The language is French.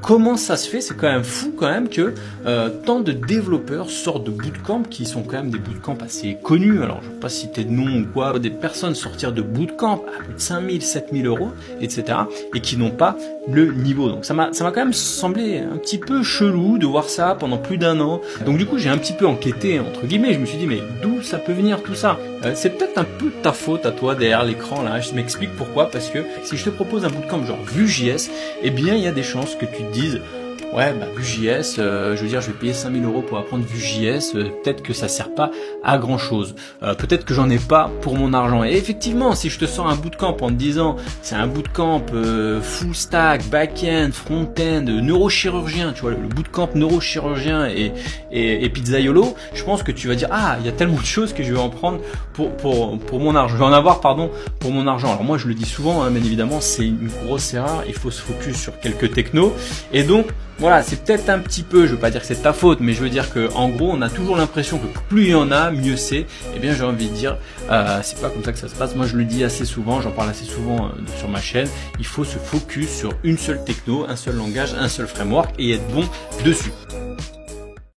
Comment ça se fait? C'est quand même fou quand même que tant de développeurs sortent de bootcamp qui sont quand même des bootcamps assez connus. Alors je ne vais pas citer de nom ou quoi, des personnes sortir de bootcamp à plus de 5000, 7000 euros, etc. et qui n'ont pas le niveau. Donc ça m'a quand même semblé un petit peu chelou de voir ça pendant plus d'un an. Donc du coup j'ai un petit peu enquêté entre guillemets, je me suis dit mais d'où ça peut venir tout ça? C'est peut-être un peu ta faute à toi derrière l'écran là, je m'explique pourquoi, parce que si je te propose un bootcamp genre Vue.js, eh bien il y a des chances que tu te dises ouais bah Vue.js, je veux dire je vais payer 5000 euros pour apprendre Vue.js, peut-être que ça sert pas à grand chose, peut-être que j'en ai pas pour mon argent. Et effectivement si je te sors un bootcamp en te disant c'est un bootcamp full stack, back-end, front-end, neurochirurgien, tu vois le bootcamp neurochirurgien et pizzaiolo, je pense que tu vas dire ah il y a tellement de choses que je vais en prendre pour mon argent, je vais en avoir pardon pour mon argent. Alors moi je le dis souvent hein, bien évidemment c'est une grosse erreur, il faut se focus sur quelques technos et donc voilà, c'est peut-être un petit peu, je veux pas dire que c'est ta faute, mais je veux dire que en gros, on a toujours l'impression que plus il y en a, mieux c'est. Eh bien, j'ai envie de dire, c'est pas comme ça que ça se passe. Moi, je le dis assez souvent, j'en parle assez souvent sur ma chaîne. Il faut se focus sur une seule techno, un seul langage, un seul framework et être bon dessus.